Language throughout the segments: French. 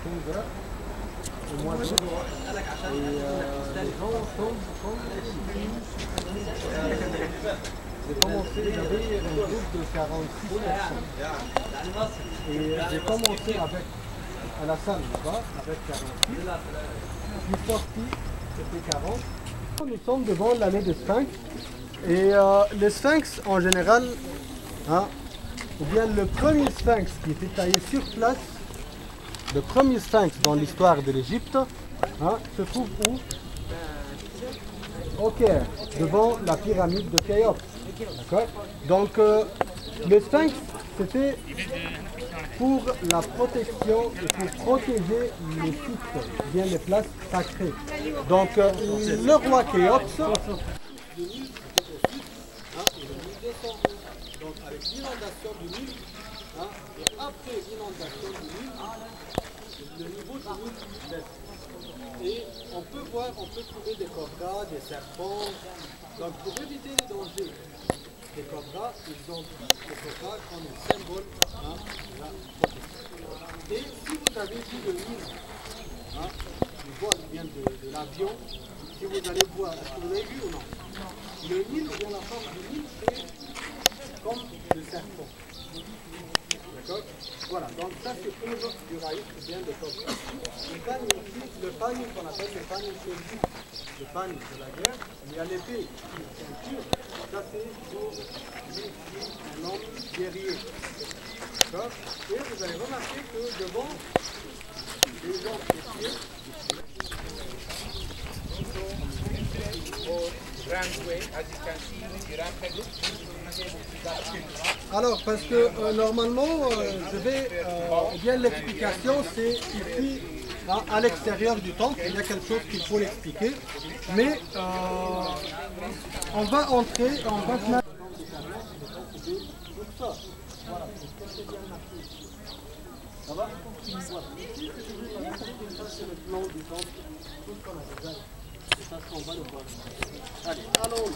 15 heures au mois d'août. Et les gens tombent comme j'ai commencé, j'avais un groupe de 46 personnes. Et j'ai commencé avec, à la salle là-bas, avec 46. Je suis sorti, c'était 40. Nous sommes devant l'allée des Sphinx. Et les Sphinx, en général, hein, ou bien le premier Sphinx qui était taillé sur place, le premier Sphinx dans l'histoire de l'Égypte, hein, se trouve où? Au Caire, devant la pyramide de Khéops. D'accord? Donc, le Sphinx, c'était pour la protection et pour protéger les sites, bien les places sacrées. Donc, le roi Khéops, donc avec l'inondation du Nil, hein, et après l'inondation du Nil, le niveau du Nil baisse. Et on peut voir, on peut trouver des cobras, des serpents. Donc pour éviter les dangers des cobras, ils ont pris les cobras comme un symbole, hein, de la protection. Et si vous avez vu le Nil, hein, le vol vient de l'avion, si vous allez voir, est-ce que vous avez vu ou non? Le Nil, ou bien la forme du Nil, c'est comme le serpent. D'accord? Voilà, donc ça c'est pour du raïs qui vient de cobra. Le pagne qu'on appelle le pagne chirurgique, le pagne de la guerre, il y a l'épée, ceinture, ça c'est pour un homme guerrier. D'accord? Et vous allez remarquer que devant les gens épées, alors, parce que normalement, je vais, bien l'explication, c'est ici, hein, à l'extérieur du temple, il y a quelque chose qu'il faut l'expliquer, mais on va entrer, on va se mettre. Ça va? C'est le plan du temple, tout ce qu'on a déjà. C'est ça qu'on va le voir. Allez, allons.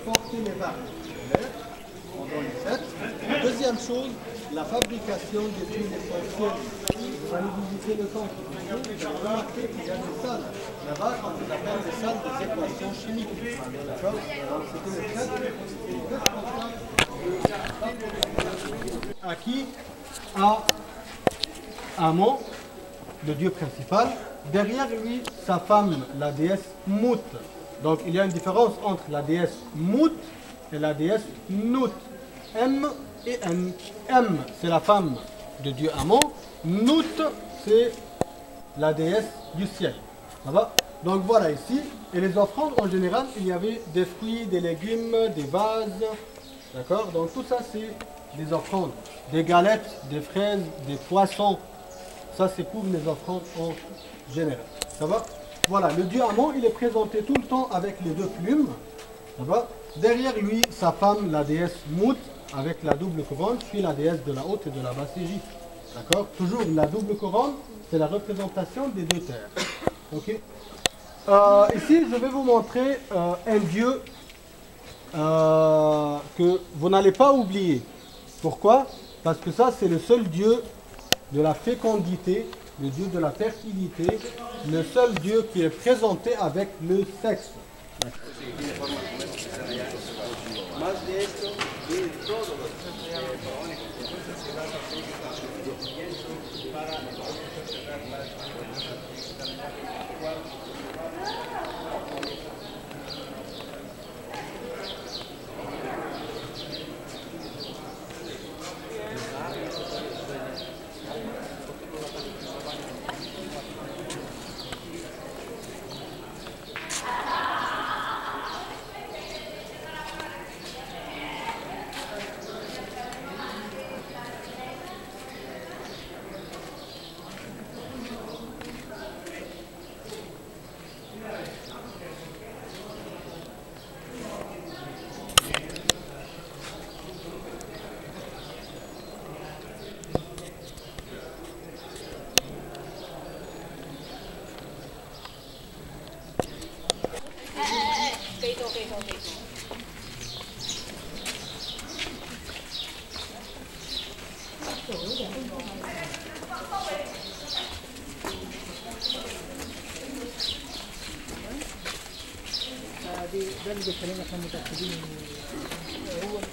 Porter les vagues pendant les fêtes. Deuxième chose, la fabrication des huiles essentielles. Vous allez visiter le temple. remarquez qu'il y a des salles. Là-bas, on les appelle des salles des équations chimiques. D'accord? Donc c'était le cas de Aki a Amon, le dieu principal. Derrière lui, sa femme, la déesse Mout. Donc il y a une différence entre la déesse Mout et la déesse Nout. M et N. M, c'est la femme de dieu Amon. Nout, c'est la déesse du ciel. Ça va? Donc voilà ici. Et les offrandes, en général, il y avait des fruits, des légumes, des vases. D'accord? Donc tout ça, c'est des offrandes. Des galettes, des fraises, des poissons. Ça, c'est pour les offrandes en général. Ça va? Voilà, le dieu Amon, il est présenté tout le temps avec les deux plumes. Ça va? Derrière lui, sa femme, la déesse Mout, avec la double couronne, puis la déesse de la haute et de la basse Égypte. D'accord? Toujours la double couronne, c'est la représentation des deux terres. Ok? Ici, je vais vous montrer un dieu que vous n'allez pas oublier. Pourquoi? Parce que ça, c'est le seul dieu de la fécondité, le dieu de la fertilité, le seul dieu qui est présenté avec le sexe. ده اللي بيخلينا احنا متاكدين ان هو اللي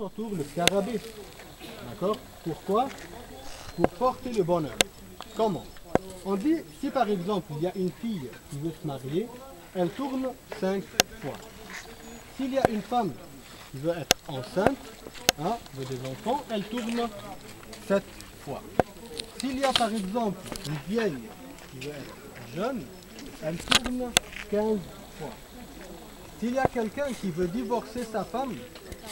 entoure le scarabée. D'accord? Pourquoi? Pour porter le bonheur. Comment? On dit, si par exemple il y a une fille qui veut se marier, elle tourne 5 fois. S'il y a une femme qui veut être enceinte, hein, veut des enfants, elle tourne 7 fois. S'il y a par exemple une vieille qui veut être jeune, elle tourne 15 fois. S'il y a quelqu'un qui veut divorcer sa femme,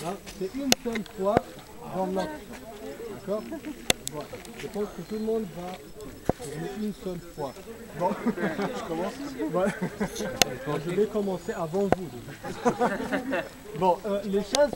hein, c'est une seule fois dans l'autre. D'accord? Voilà. Je pense que tout le monde va tourner une seule fois. Bon, je commence. Ouais. Bon, je vais commencer avant vous. Bon, les chaises